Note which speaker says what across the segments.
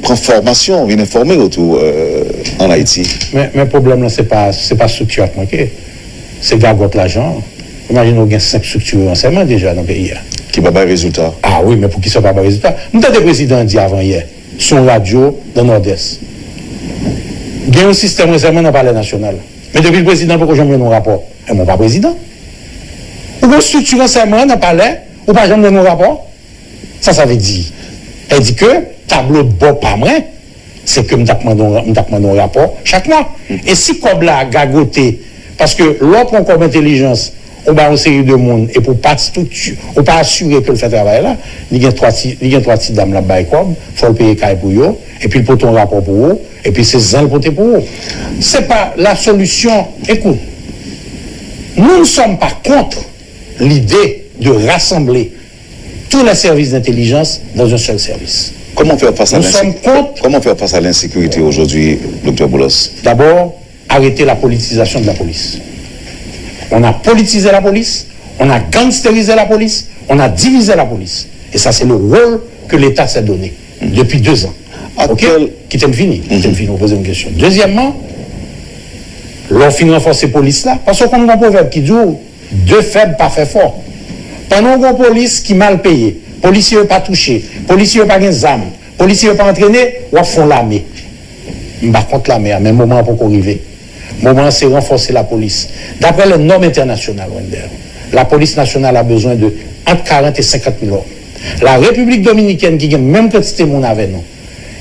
Speaker 1: prend formation, vient informer autour en Haïti.
Speaker 2: Mais le problème, c'est pas structure à manquer. C'est gargote l'argent. Imaginez, il y a 5 structures d'enseignement déjà dans le pays.
Speaker 1: Qui va pas de résultat.
Speaker 2: Ah oui, mais pour qui ça va pas de résultat? Nous avons des présidents dit avant hier, son radio dans le Nord-Est. Il y a un système d'enseignement dans le palais national. Mais depuis le président, pourquoi j'aime un rapport? Et mon pas président. Ou une structure d'enseignement dans le palais, ou pas jamais un rapport? Ça veut dire. Elle dit que tableau de bord pas vrai, c'est que nous demandons un rapport chaque mois. Et si comme là, gagoté, parce que l'autre on comme intelligence, on va une série de monde, et pour pas structure, on pas assurer que le fait travail là, il y a trois petites dames là-bas, il faut le payer pour eux, et puis il faut ton rapport pour eux, et puis c'est zèle pour eux. C'est pas la solution. Écoute, nous ne sommes pas contre l'idée de rassembler tous les services d'intelligence dans un seul service.
Speaker 1: Comment faire face à l'insécurité aujourd'hui, Dr Boulos?
Speaker 2: D'abord, arrêter la politisation de la police. On a politisé la police, on a gangstérisé la police, on a divisé la police. Et ça, c'est le rôle que l'État s'est donné depuis 2 ans. Ok? Qui t'aime fini. On pose une question. Deuxièmement, l'on finit renforcer la police là, parce qu'on a un proverbe qui dit 2 faibles pas fait fort. Pendant qu'on police qui mal payé, policiers pas touché, policiers pas gain d'armes, policiers pas entraîné, ou font l'armée. Par contre l'armée, à même moment pour qu'on arrive. Moment c'est renforcer la police. D'après les normes internationales, la police nationale a besoin de entre 40 et 50 000 hommes. La République dominicaine qui a même quantité de monde avec nous,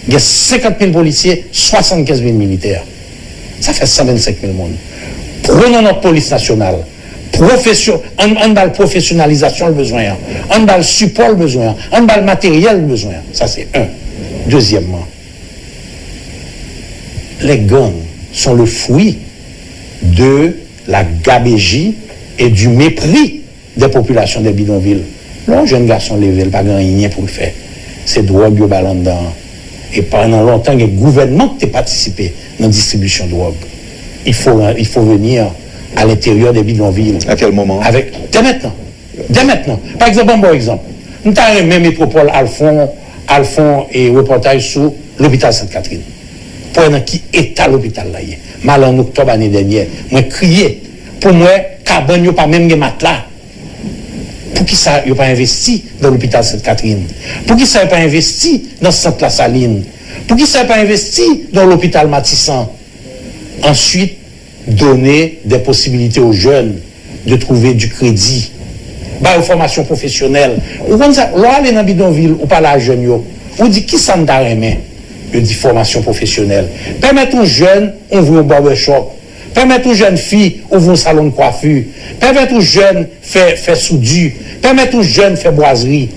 Speaker 2: il y a 50 000 policiers, 75 000 militaires. Ça fait 125 000 monde. Prenons notre police nationale. On a la professionnalisation le besoin, on a le support le besoin, on a le matériel le besoin. Ça c'est un. Deuxièmement, les gangs sont le fruit de la gabégie et du mépris des populations des bidonvilles. Les jeunes garçons levés, pas rien pour le faire. C'est drogue au ballon dedans. Et pendant longtemps, il y a le gouvernement qui a participé dans la distribution de drogue. Il faut venir à l'intérieur des bidonvilles.
Speaker 1: À quel moment?
Speaker 2: Dès maintenant. Dès maintenant. Par exemple, un bon exemple. Nous avons même métropole Alphon et reportage sur l'hôpital Sainte-Catherine. Pour qui état l'hôpital là. Mal en octobre l'année dernière, moi crié. Pour moi, Cabane n'a pas même de matelas. Pour qui ça n'a pas investi dans l'hôpital Sainte-Catherine? Pour qui ça n'a pas investi dans le centre La Saline? Pour qui ça n'a pas investi dans l'hôpital Matissan? Ensuite, donner des possibilités aux jeunes de trouver du crédit, une formation professionnelle. Ou comme ça, là, aller dans bidonville, ou pas la jeune, ou dit qui s'en a remis? Je dis formation professionnelle. Permettre aux jeunes, ouvrir un barbershop. Permettre aux jeunes filles, ouvrir un salon de coiffure. Permettre aux jeunes, faire soudure. Permettre aux jeunes, faire boiserie.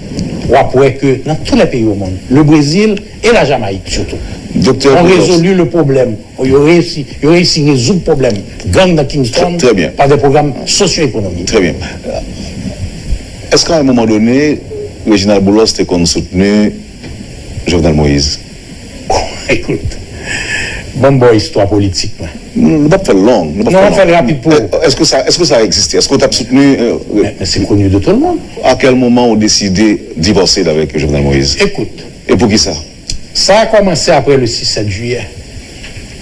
Speaker 2: Ou après que, dans tous les pays au monde, le Brésil et la Jamaïque surtout, ont résolu le problème. Ils ont réussi à résoudre le problème. Gang de Kingston,
Speaker 1: très bien,
Speaker 2: par des programmes socio-économiques.
Speaker 1: Très bien. Est-ce qu'à un moment donné, Réginald Boulos était soutenu Jovenel Moïse?
Speaker 2: Écoute, bonne histoire politique.
Speaker 1: Nous pas faire long.
Speaker 2: Non, on fait rapide pour.
Speaker 1: Est-ce que ça a existé? Est-ce qu'on t'a soutenu?
Speaker 2: Mais c'est connu de tout le monde.
Speaker 1: À quel moment on a décidé de divorcer avec Jovenel Moïse?
Speaker 2: Écoute.
Speaker 1: Et pour qui ça?
Speaker 2: Ça a commencé après le 6-7 juillet.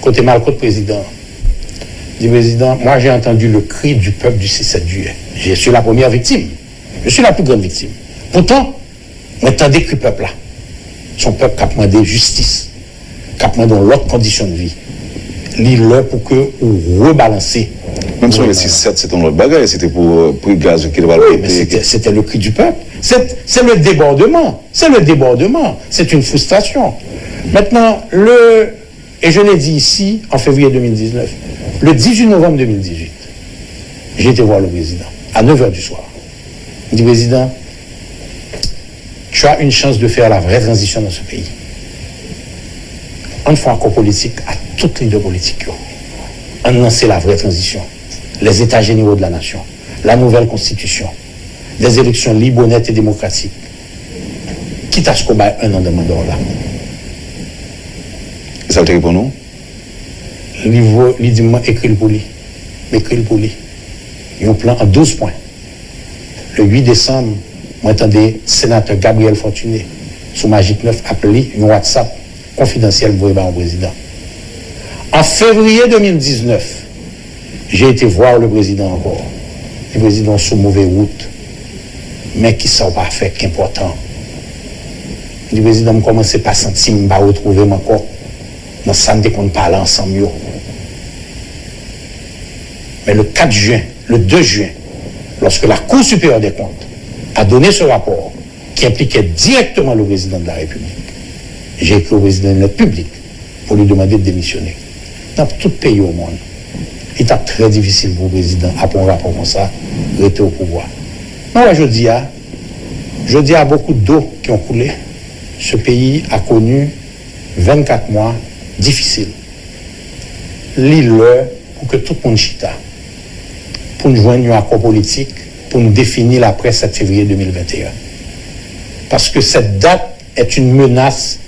Speaker 2: Côté Malcote président. Du président, moi j'ai entendu le cri du peuple du 6-7 juillet. Je suis la première victime. Je suis la plus grande victime. Pourtant, m'entendez que le peuple là. Son peuple qui a demandé justice. Qui a demandé l'autre condition de vie. L'île pour que vous rebalancez.
Speaker 1: Même sur le 6-7, c'était un autre bagage, c'était pour le gaz qui va
Speaker 2: le c'était le cri du peuple. C'est le débordement. C'est le débordement. C'est une frustration. Maintenant, et je l'ai dit ici, en février 2019, le 18 novembre 2018, j'ai été voir le président, à 9h du soir. Il dit, président, tu as une chance de faire la vraie transition dans ce pays. On fait encore politique à toutes les deux politiques. On lance la vraie transition. Les états généraux de la nation, la nouvelle constitution, des élections libres, honnêtes et démocratiques. Quitte à ce qu'on ait un an de mandat là.
Speaker 1: Ça veut dire pour nous?
Speaker 2: Il dit, moi, écris le pour lui. Écris le pour lui. Il y a un plan en 12 points. Le 8 décembre, moi, entendez, sénateur Gabriel Fortuné, sous Magique 9, appelé un WhatsApp confidentiel pour le président. En février 2019, j'ai été voir le président encore. Le président sous mauvaise route, mais qui sont pas fait qu'important. Le président me commençait pas à sentir me retrouver encore dans ça qu'on parle ensemble. Mais le 4 juin, le 2 juin, lorsque la Cour supérieure des comptes a donné ce rapport qui impliquait directement le président de la République, j'ai écrit au président de la République pour lui demander de démissionner. Dans tout pays au monde, il est très difficile pour le président à prendre un rapport comme ça, rester au pouvoir. Moi, je dis à beaucoup d'eau qui ont coulé. Ce pays a connu 24 mois difficiles. L'île pour que tout le monde chita, pour nous joindre un accord politique, pour nous définir l'après 7 février 2021. Parce que cette date est une menace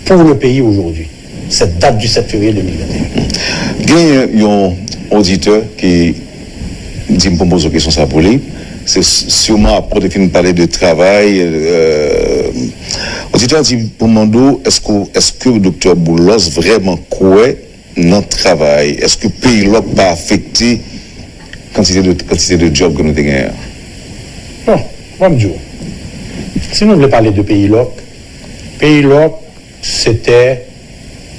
Speaker 2: pour le pays aujourd'hui. Cette date du 7 février 2021.
Speaker 1: Il y a un auditeur qui dit me pose une question ça pour lui. C'est sûrement après de parler de travail. Auditeur dit pour Mando, est-ce que le docteur Boulos vraiment croit dans le travail? Est-ce que le pays n'a pas affecté quantité de jobs que nous avons?
Speaker 2: Bon, comme Dieu. Si nous voulons parler de pays LOC, c'était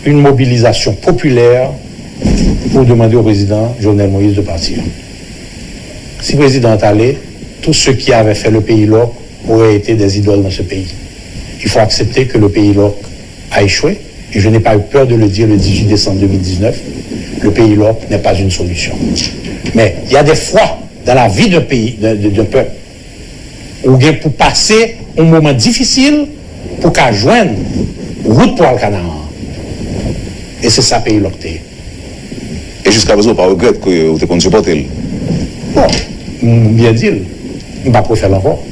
Speaker 2: une mobilisation populaire pour demander au président Jovenel Moïse de partir. Si le président est allé, tous ceux qui avaient fait le pays LOC auraient été des idoles dans ce pays. Il faut accepter que le pays LOC a échoué, et je n'ai pas eu peur de le dire le 18 décembre 2019, le pays LOC n'est pas une solution. Mais il y a des fois dans la vie d'un pays, d'un peuple, où il pour passer un moment difficile pour qu'à joindre route pour le Canaan. Et c'est ça pays LOC.
Speaker 1: Et jusqu'à présent, on ne regrette que vous avez supporté.
Speaker 2: Bon, bien dit, je ne vais pas faire encore.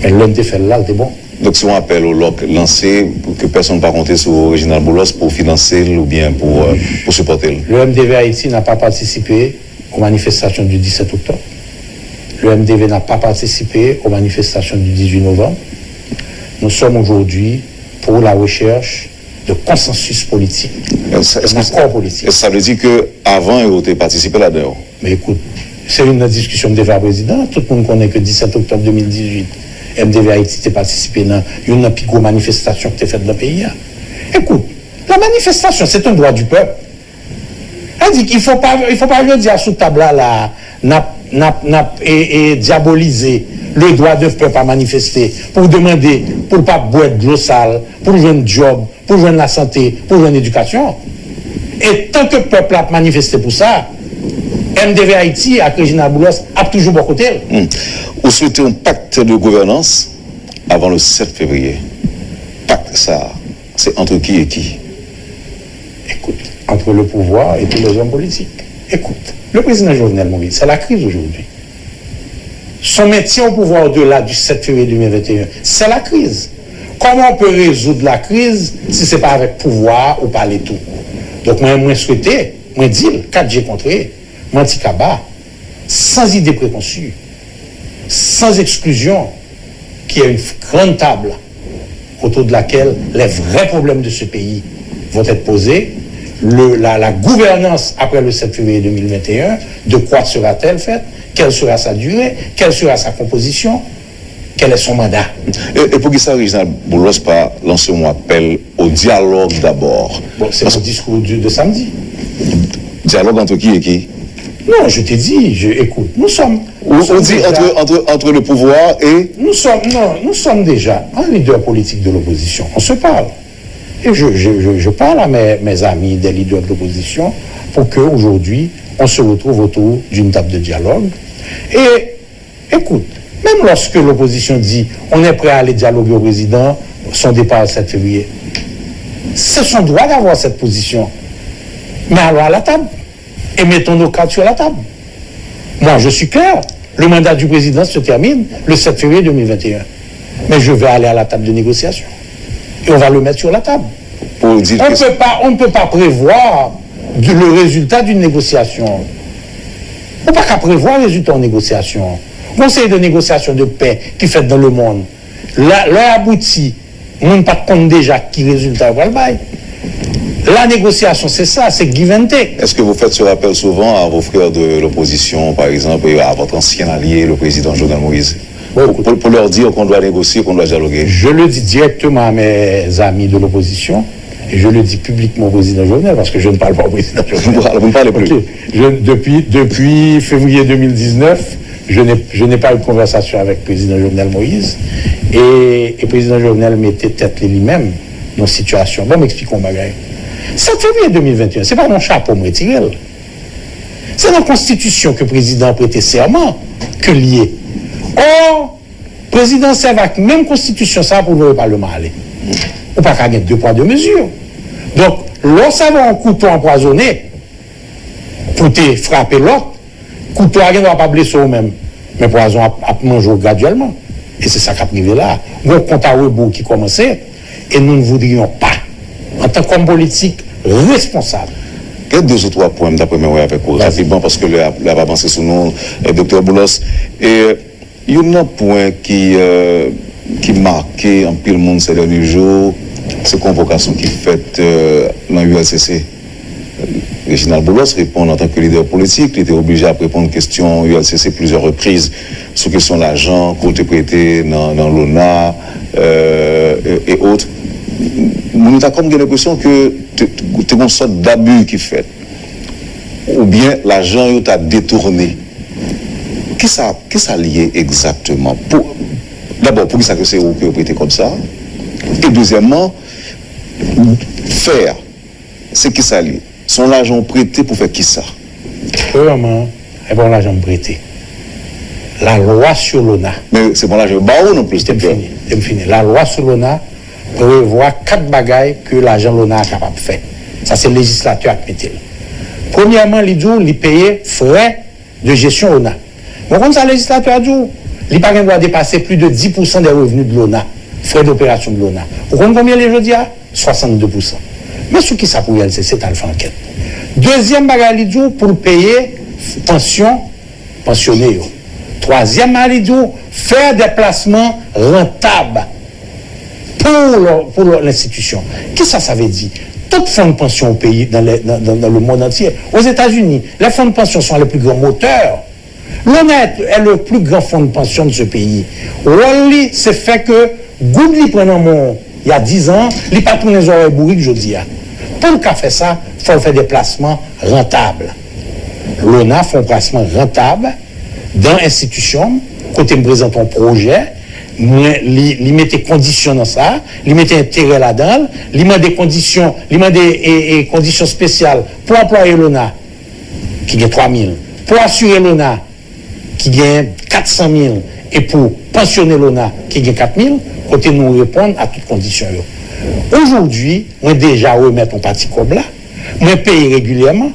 Speaker 2: Mais l'homme te fait là, c'est bon.
Speaker 1: Donc, si on appelle au LOC lancé pour que personne ne va compter sur Reginald Boulos pour financer ou bien pour supporter.
Speaker 2: Le MDV Haïti n'a pas participé aux manifestations du 17 octobre. Le MDV n'a pas participé aux manifestations du 18 novembre. Nous sommes aujourd'hui pour la recherche de consensus politique, d'accord politique.
Speaker 1: Ça veut dire qu'avant, ils ont participé là-dedans.
Speaker 2: Mais écoute, c'est une discussion déjà président. Tout le monde connaît que 17 octobre 2018, MDV Haïti a participé dans une plus grosse manifestation qui a faite dans le pays. Écoute, la manifestation, c'est un droit du peuple. Elle dit qu'il ne faut pas dire sous table là, et diaboliser le droit du peuple à manifester pour demander, pour ne pas boire de l'eau sale, pour jouer un job, pour jouer la santé, pour jouer l'éducation. Et tant que le peuple a manifesté pour ça, MDV Haïti, avec Reginald Boulos, a toujours bon côté.
Speaker 1: Vous souhaitez un pacte de gouvernance avant le 7 février. Pacte, ça, c'est entre qui et qui?
Speaker 2: Écoute, entre le pouvoir et tous les hommes politiques. Écoute, le président Jovenel Moïse, c'est la crise aujourd'hui. Son maintien au pouvoir au-delà du 7 février 2021, c'est la crise. Comment on peut résoudre la crise si ce n'est pas avec pouvoir ou par les tout? Donc, moi, souhaité, moi, dit, 4G contré, moi, Tikaba, sans idée préconçue, sans exclusion, qui est une grande table autour de laquelle les vrais problèmes de ce pays vont être posés. La gouvernance après le 7 février 2021, de quoi sera-t-elle faite? Quelle sera sa durée? Quelle sera sa composition? Quel est son mandat?
Speaker 1: Et pour qui ça, Reginald Boulos pas lancer un appel au dialogue d'abord?
Speaker 2: Bon, c'est mon discours de samedi.
Speaker 1: Dialogue entre qui et qui?
Speaker 2: Non, je t'ai dit, écoute, nous sommes
Speaker 1: on dit déjà, entre le pouvoir et...
Speaker 2: Nous sommes déjà un leader politique de l'opposition. On se parle. Et je parle à mes amis des leaders de l'opposition pour qu'aujourd'hui, on se retrouve autour d'une table de dialogue. Et écoute, même lorsque l'opposition dit on est prêt à aller dialoguer au président, son départ le 7 février, c'est son droit d'avoir cette position. Mais alors à la table. Et mettons nos cartes sur la table. Moi, je suis clair. Le mandat du président se termine le 7 février 2021. Mais je vais aller à la table de négociation. Et on va le mettre sur la table. On ne peut pas prévoir le résultat d'une négociation. On ne peut pas prévoir le résultat d'une négociation. Conseil de négociation de paix qui fait dans le monde, là abouti, on n'a pas de compte déjà qui résultat va le bail. La négociation, c'est ça, c'est give and take.
Speaker 1: Est-ce que vous faites ce rappel souvent à vos frères de l'opposition, par exemple, et à votre ancien allié, le président Jovenel Moïse, pour leur dire qu'on doit négocier, qu'on doit dialoguer?
Speaker 2: Je le dis directement à mes amis de l'opposition, et je le dis publiquement au président Jovenel, parce que je ne parle pas au président Jovenel.
Speaker 1: Vous ne parlez plus.
Speaker 2: Okay. Depuis février 2019, je n'ai pas eu de conversation avec le président Jovenel Moïse, et le président Jovenel mettait tête lui-même dans la situation. Bon, m'expliquons, bagaille. 7 février 2021, c'est pas mon chapeau, me retirer. C'est dans la Constitution que le président a prêté serment que lié. Or, le président serve avec la même Constitution, ça pour le Parlement aller. On ne peut pas gagner 2 poids 2 mesures. Donc, lorsqu'on a un couteau empoisonné, pour te frapper l'autre, couteau ne va pas blesser au-même, mais poison à manger graduellement. Et c'est ça qui a privé là. Nous, on compte à rebours qui commençait, et nous ne voudrions pas, en tant qu'homme politique responsable.
Speaker 1: Il y a 2 ou 3 points d'après moi avec vous, rapidement, parce que là va avancer sous nous, Dr. Boulos. Et il y a un point qui marquait en pile monde ces derniers jours, c'est la convocation qui est faite dans l'ULCC. Réginald Boulos répond en tant que leader politique, il était obligé à répondre aux questions ULCC plusieurs reprises sur la question de l'argent, côté prêté dans l'ONA et autres. Nous avons comme l'impression que tu as une sorte d'abus qui fait. Ou bien l'argent est détourné. Qu'est-ce ça lié exactement? D'abord, pour ça que c'est où que vous prêtez comme ça? Et deuxièmement, faire, c'est qui ça lié? Son l'argent prêté pour faire qui ça?
Speaker 2: Premièrement, c'est bon l'argent prêté. La loi sur l'ONA.
Speaker 1: Mais c'est bon l'argent barreau non plus.
Speaker 2: C'est fini. La loi sur l'ONA prévoit 4 bagailles que l'agent l'ONA est capable de faire. Ça, c'est le législateur qui met. Premièrement, il paye frais de gestion ONA. Donc, comme ça, le législateur a dit, il ne doit dépasser plus de 10% des revenus de l'ONA, frais d'opération de l'ONA. Vous comprenez combien les jeudi à 62%. Mais ce qui ça pour LCC, c'est le fait enquête. Deuxième bagaille, pour le payer pensionné. Troisième, faire des placements rentables pour l'institution. Qu'est-ce que ça veut dire? Tout fonds de pension au pays, dans le monde entier. Aux États-Unis, les fonds de pension sont les plus grands moteurs. L'ONA est le plus grand fonds de pension de ce pays. Wally, c'est fait que Goudli prenant il y a 10 ans, il n'a pas tourné les oreilles bourriques, je dis. Pour le cas fait ça, il faut faire des placements rentables. L'ONA fait un placement rentable dans l'institution, côté me présente un projet, il met des conditions dans ça, il met intérêt là-dedans, il met des conditions, conditions spéciales pour employer l'ONA, qui gagne 3 000, pour assurer l'ONA, qui gagne 400 000, et pour pensionner l'ONA, qui gagne 4 000, côté nous répondre à toutes conditions. Aujourd'hui, on déjà remettre un parti comme là, on paye régulièrement,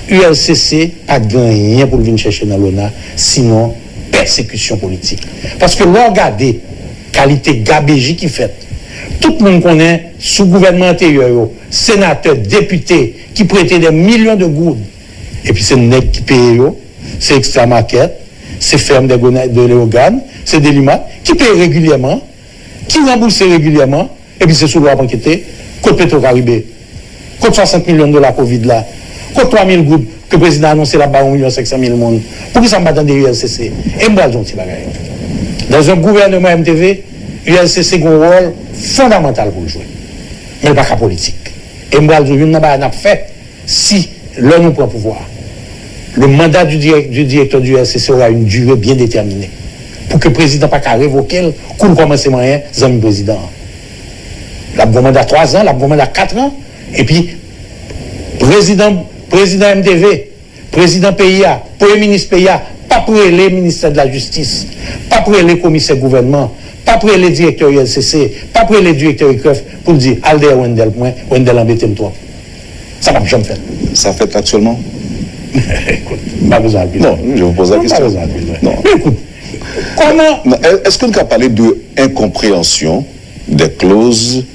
Speaker 2: ULCC n'a rien pour venir chercher dans l'ONA, sinon persécution politique. Parce que l'on regarde qualité gabégie qui fait. Tout le monde connaît sous gouvernement antérieur, sénateur, député, qui prêtait des millions de gouttes. Et puis c'est nèg qui paye, c'est extra market, c'est ferme de l'organe, c'est des limates, qui paye régulièrement, qui rembourse régulièrement, et puis c'est sous loi enquêté, côte Petro-Caribé, côte 60 millions de la Covid là, côte 3 000 gouttes que le président a annoncé là-bas 1 500 000 monde. Pourquoi ça m'a dans des ULCC? Et moi, je dis dans un gouvernement MTV, ULCC a un rôle fondamental pour jouer. Mais il n'y a pas de politique. Et moi, je dis n'a fait si l'on nous prend pouvoir. Le mandat du directeur du ULCC aura une durée bien déterminée. Pour que le président n'a pas qu'à révoquer, qu'on commence à rien, le président. La mandat 3 ans, la mandat 4 ans, et puis, président MDV, président PIA, premier ministre PIA, pas pour les ministères de la Justice, pas pour les commissaires gouvernement, pas pour les directeurs ULCC, pas pour les directeurs ICREF, pour dire, Alder Wendel embêtez-moi. Ça va jamais faire.
Speaker 1: Ça fait actuellement?
Speaker 2: Écoute, pas besoin de
Speaker 1: non, je vous pose la question.
Speaker 2: Non. Mais écoute, comment...
Speaker 1: Est-ce qu'on a parlé d'incompréhension des clauses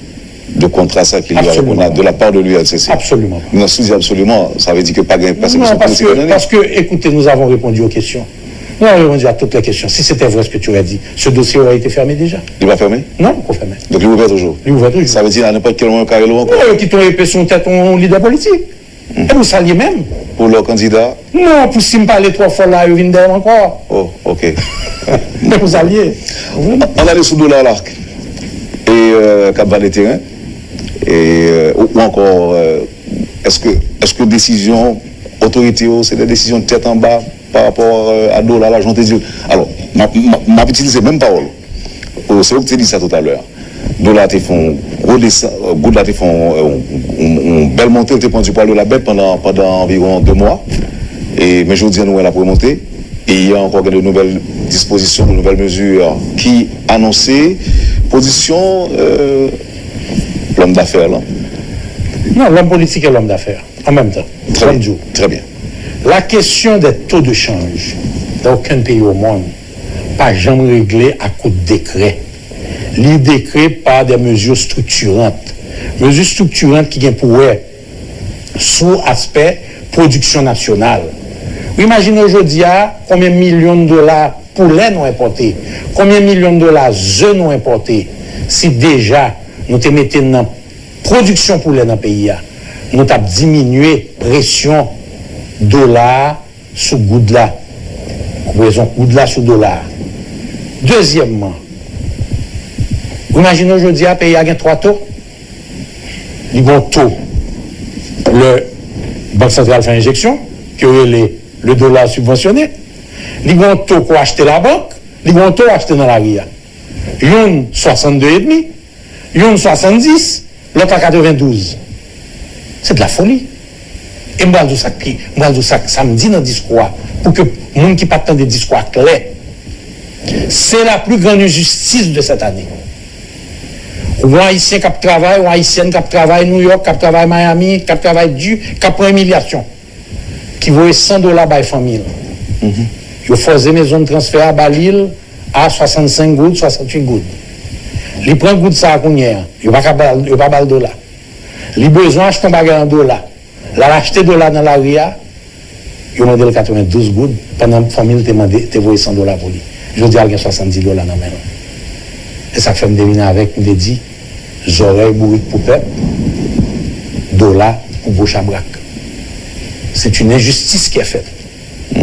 Speaker 1: de contrat ça qu'il y a de la part de l'ULCC?
Speaker 2: Absolument.
Speaker 1: Non, si absolument, ça veut dire que pas gain persécution politique.
Speaker 2: Parce que, écoutez, nous avons répondu aux questions. Nous avons répondu à toutes les questions. Si c'était vrai ce que tu as dit, ce dossier aurait été fermé déjà.
Speaker 1: Il va fermer?
Speaker 2: Non, qu'on ferme.
Speaker 1: Donc il est ouvert toujours?
Speaker 2: Il est ouvert toujours.
Speaker 1: Ça veut dire à n'importe quel moment, carré encore?
Speaker 2: Oui, qui t'ont épais son tête, ton leader politique. Et vous saliez même.
Speaker 1: Pour leur candidat?
Speaker 2: Non, pour si me parler 3 fois là, ils viennent derrière encore.
Speaker 1: Oh, ok.
Speaker 2: Mais vous alliez.
Speaker 1: On a les sous-dollars là. Et Cap Valley Terrain. Et ou encore, est-ce que décision autorité, c'est des décisions de tête en bas par rapport à dollar, l'argent te dit. Alors, m'a utilisé même parole. C'est vous qui dit ça tout à l'heure. Dollar te font gros dessin, good là te font une belle montée, te prend du poil de la bête pendant environ 2 mois. Mais je vous dis, nous, elle a pour monter. Et il y a encore de nouvelles dispositions, de nouvelles mesures qui annonçaient position l'homme d'affaires là.
Speaker 2: Non, l'homme politique et l'homme d'affaires, en même temps.
Speaker 1: Très bien.
Speaker 2: La question des taux de change, dans aucun pays au monde, pas jamais réglé à coup de décret. Les décrets par des mesures structurantes. Mesures structurantes qui viennent pour eux, sous aspect production nationale. Imaginez aujourd'hui combien de millions de dollars poulets nous importés, combien de millions de dollars œufs nous importés. Si déjà nous te mettons dans la production poulet dans le pays, nous avons diminué la pression dollar sous goutte là. Raison goutte là sous dollar. Deuxièmement, imaginez aujourd'hui le pays a 3 taux. Il y a un taux. Le Banque centrale fait injection, qui est le dollar subventionné. Il y a un taux pour acheter la banque, il y a un taux pour acheter dans la RIA. Il y a 62,5, il y a 70, l'autre à 92. C'est de la folie. Et moi, ça me dit dans le discours, pour que les gens qui ne pas des discours clairs, c'est la plus grande injustice de cette année. Ou un haïtien qui travaille, ou un haïtienne qui travaille New York, qui travaille Miami, qui travaille du, qui prend humiliation, qui vaut $100 par la famille. Il faut mes zones de transfert à Balil à 65 gouttes, 68 gouttes. Il prend goutte ça à combien? Il ne va pas $. Il a besoin d'acheter un bagage en $. Il a acheté $. Dans la RIA, il a demandé 92 gouttes pendant que la famille t'a volé $100 pour lui. Je dis qu'il y a $70 dans la main. Et ça fait me deviner avec, me dit, oreilles bourriques pour peuple, $, pour bouche à braque. C'est une injustice qui est faite.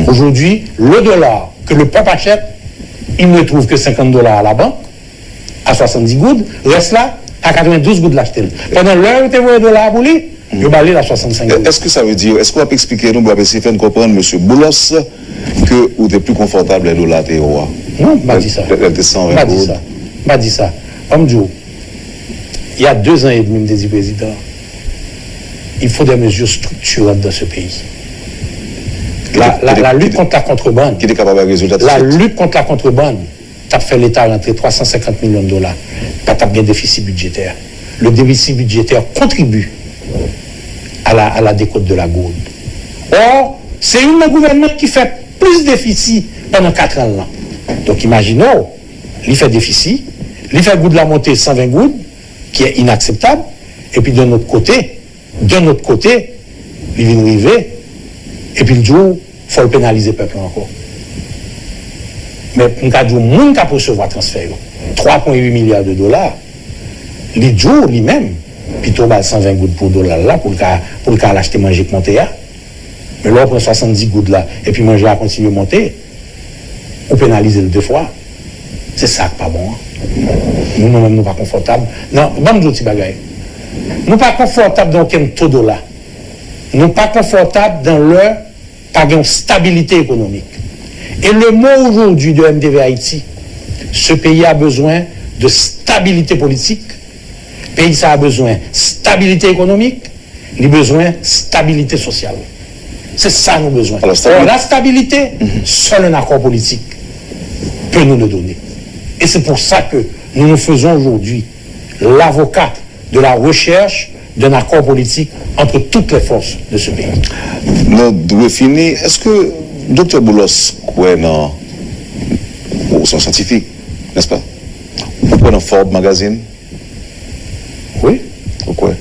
Speaker 2: Aujourd'hui, le dollar que le peuple achète, il ne trouve que $50 à la banque, à 70 gouttes, reste là, à 92 gouttes l'acheter. Pendant l'heure où tu vois $, pour lui, il va aller à 65 gouttes.
Speaker 1: Est-ce que ça veut dire, est-ce qu'on peut expliquer, nous, pour essayer de faire comprendre, M. Boulos, que vous êtes plus confortable les dollars de roi?
Speaker 2: Non, pas dit ça. Pas dit ça. Pas dit ça. Comme Joe, il y a 2 ans et demi, me dit président, il faut des mesures structurantes dans ce pays. La lutte contre la contrebande.
Speaker 1: Qui est capable de résultat?
Speaker 2: La lutte contre la contrebande, tu as fait l'État rentrer $350 millions, pas tu as bien déficit budgétaire. Le déficit budgétaire contribue à la décote de la gourde. Or, c'est un gouvernement qui fait plus de déficit pendant 4 ans là. Donc imaginons, il fait déficit, il fait goût de la montée 120 gouttes, qui est inacceptable, et puis d'un autre côté, il vient arriver, et puis le jour, il faut le pénaliser le peuple encore. Mais pour le monde qui a recevoir transfert, 3,8 milliards de $, les jours lui-même, puis tu as 120 gouttes pour $, là, pour le cas l'acheter manger pour monter. Mais là, on prend 70 gouttes là, et puis manger à continuer à monter, on pénalise le 2 fois. C'est ça qui n'est pas bon. Nous, nous-mêmes, nous ne sommes pas confortables. Non, bon, nous ne sommes pas confortables dans aucun taux de là. Nous ne sommes pas confortables dans leur pas de stabilité économique. Et le mot aujourd'hui de MTV Haïti, ce pays a besoin de stabilité politique, le pays ça a besoin de stabilité économique, il a besoin de stabilité sociale. C'est ça nous besoin. Alors, la stabilité, seul un accord politique peut nous le donner. Et c'est pour ça que nous faisons aujourd'hui l'avocat de la recherche d'un accord politique entre toutes les forces de ce pays.
Speaker 1: Nous devons finir. Est-ce que Dr. Boulos, non, son scientifique, n'est-ce pas? Vous prenez Forbes Magazine?
Speaker 2: Oui.
Speaker 1: Pourquoi?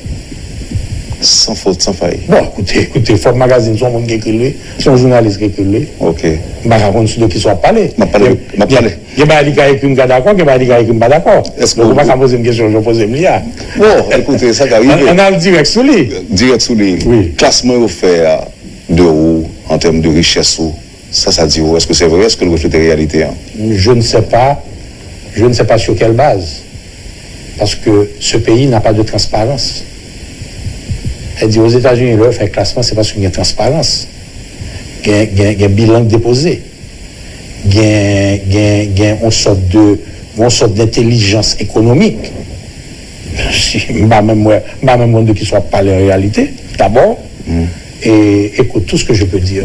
Speaker 1: Sans faute, sans faille.
Speaker 2: Bon, écoutez, Fort Magazine, son monde qui écrit, son journaliste qui écrit.
Speaker 1: Ok.
Speaker 2: Je ne sais pas si qui soit parlé.
Speaker 1: M'a parlé.
Speaker 2: Il y a des gens qui écrivent d'accord, il y a des gens qui écrivent pas d'accord.
Speaker 1: Est-ce que
Speaker 2: vous ne pouvez pas poser une question, je pose une là.
Speaker 1: Bon, écoutez, ça qui arrive.
Speaker 2: On a le direct sous lui.
Speaker 1: Direct sous lui.
Speaker 2: Oui.
Speaker 1: Classement offert de haut en termes de richesse. Ça dit où? Est-ce que c'est vrai? Est-ce que le reflète la réalité? Hein?
Speaker 2: Je ne sais pas. Je ne sais pas sur quelle base. Parce que ce pays n'a pas de transparence. Elle dit aux États-Unis, leur fait classement, c'est parce qu'il y a transparence. Il y a un bilan déposé. Il y a une sorte d'intelligence économique. Même de qui soit pas la réalité, d'abord. Et écoute, tout ce que je peux dire.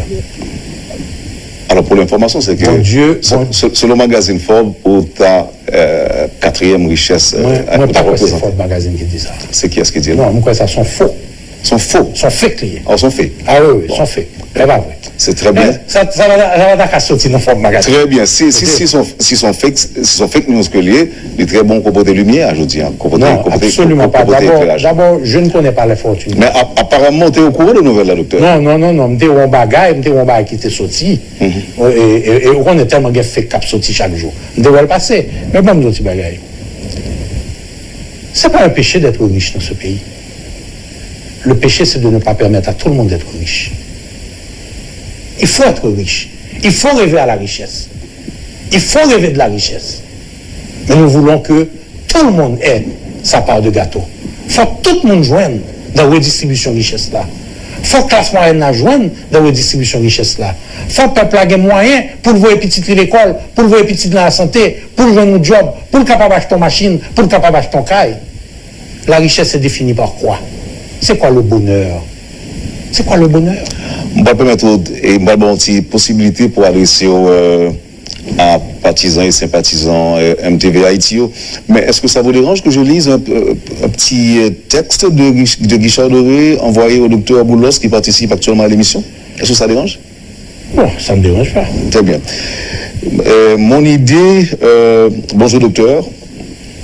Speaker 1: Alors pour l'information, c'est que
Speaker 2: Bon Dieu,
Speaker 1: selon le magazine Forbes, au quatrième richesse
Speaker 2: moi, pas que c'est Forbes magazine qui dit ça.
Speaker 1: C'est qui est-ce qui dit?
Speaker 2: Non, moi, ça sont faux.
Speaker 1: Sont faux.
Speaker 2: Sont faits liés.
Speaker 1: Oh, sont faits.
Speaker 2: Ah oui, bon. Sont faits. C'est pas vrai.
Speaker 1: C'est très bien.
Speaker 2: Ça va sortir dans Forbes magazine.
Speaker 1: Très bien. Si sont fake news que liés, il est très bon qu'on porte lumière, je dis.
Speaker 2: Non, absolument pas. D'abord, je ne connais pas les fortunes.
Speaker 1: Mais apparemment, tu es au courant de nouvelles là, docteur?
Speaker 2: Non. Je suis un bagage qui était sorti. Et on est tellement fait cap sorti chaque jour. Je devrais le passer. Mais bon, d'autres bagages. Ce n'est pas un péché d'être riche dans ce pays. Le péché, c'est de ne pas permettre à tout le monde d'être riche. Il faut être riche. Il faut rêver à la richesse. Il faut rêver de la richesse. Mais nous voulons que tout le monde ait sa part de gâteau. Il faut que tout le monde joigne dans la redistribution de richesse là. Il faut que la classe moyenne joigne dans la redistribution de richesse là. Il faut que le peuple ait moyen pour le voir petit à l'école, pour le voir petit dans la santé, pour le voir un job, pour le capable d'acheter une machine, pour le capable d'acheter une caille. La richesse est définie par quoi? C'est quoi le bonheur? C'est quoi le bonheur?
Speaker 1: Je vais permettre une possibilité pour adresser à partisans et sympathisants MTV Haïti. Mais est-ce que ça vous dérange que je lise un petit texte de Guichard Doré envoyé au docteur Boulos qui participe actuellement à l'émission? Est-ce que ça dérange?
Speaker 2: Bon, ça ne me dérange pas.
Speaker 1: Très bien. Mon idée, bonjour docteur,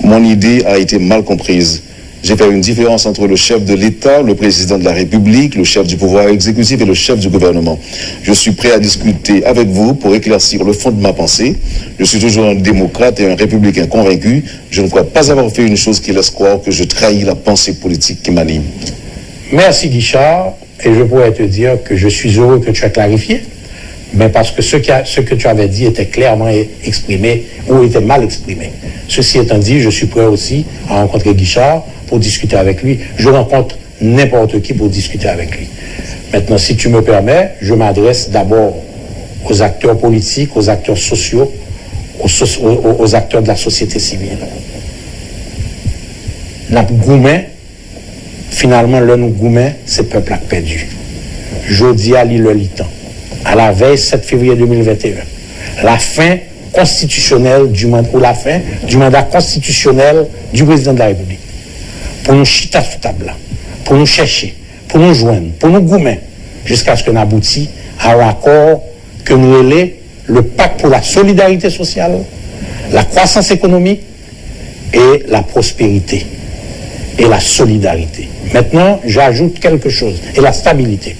Speaker 1: mon idée a été mal comprise. J'ai fait une différence entre le chef de l'État, le président de la République, le chef du pouvoir exécutif et le chef du gouvernement. Je suis prêt à discuter avec vous pour éclaircir le fond de ma pensée. Je suis toujours un démocrate et un républicain convaincu. Je ne crois pas avoir fait une chose qui laisse croire que je trahis la pensée politique qui m'anime.
Speaker 2: Merci Guichard, et je pourrais te dire que je suis heureux que tu aies clarifié, mais parce que ce que tu avais dit était clairement exprimé ou était mal exprimé. Ceci étant dit, je suis prêt aussi à rencontrer Guichard pour discuter avec lui. Je rencontre n'importe qui pour discuter avec lui. Maintenant, si tu me permets, je m'adresse d'abord aux acteurs politiques, aux acteurs sociaux, aux acteurs de la société civile. La goumen, finalement, le nous goumen, c'est le peuple a perdu. Jodi à l'île Litan, à la veille 7 février 2021, la fin constitutionnelle du mandat constitutionnel du président de la République. Pour nous chita sous table, pour nous chercher, pour nous joindre, pour nous goumer, jusqu'à ce qu'on aboutit à un accord que nous relais le pacte pour la solidarité sociale, la croissance économique et la prospérité et la solidarité. Maintenant, j'ajoute quelque chose, et la stabilité.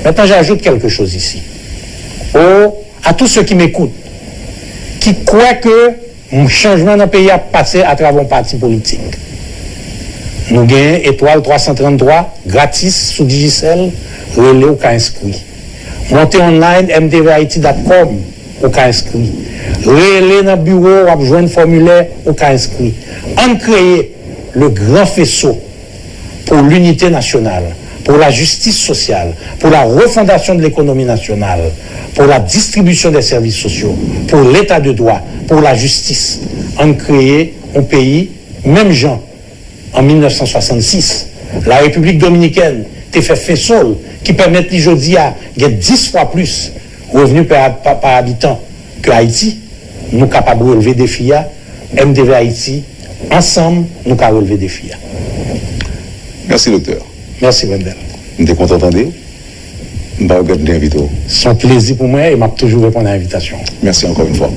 Speaker 2: Maintenant, j'ajoute quelque chose ici. À tous ceux qui m'écoutent, qui croient que un changement dans le pays a passé à travers un parti politique. Nous avons étoile 333 gratis sous Digicel, relais au cas inscrit. Montez online mtvhaiti.com au cas inscrit. Relais dans le bureau, on besoin de formulaire au cas inscrit. On crée le grand faisceau pour l'unité nationale, pour la justice sociale, pour la refondation de l'économie nationale, pour la distribution des services sociaux, pour l'état de droit, pour la justice. On crée un pays, même gens. En 1966, la République dominicaine a fait faisceau qui permet aujourd'hui à gagner 10 fois plus revenus par habitant que Haïti. Nous sommes capables de relever des défis. MTV Haïti, ensemble, nous pouvons relever des défis.
Speaker 1: Merci docteur.
Speaker 2: Merci Wendel.
Speaker 1: Vous êtes content d'entendre? Je vais vous inviter.
Speaker 2: C'est un plaisir pour moi et je vais toujours répondre à l'invitation.
Speaker 1: Merci encore une fois.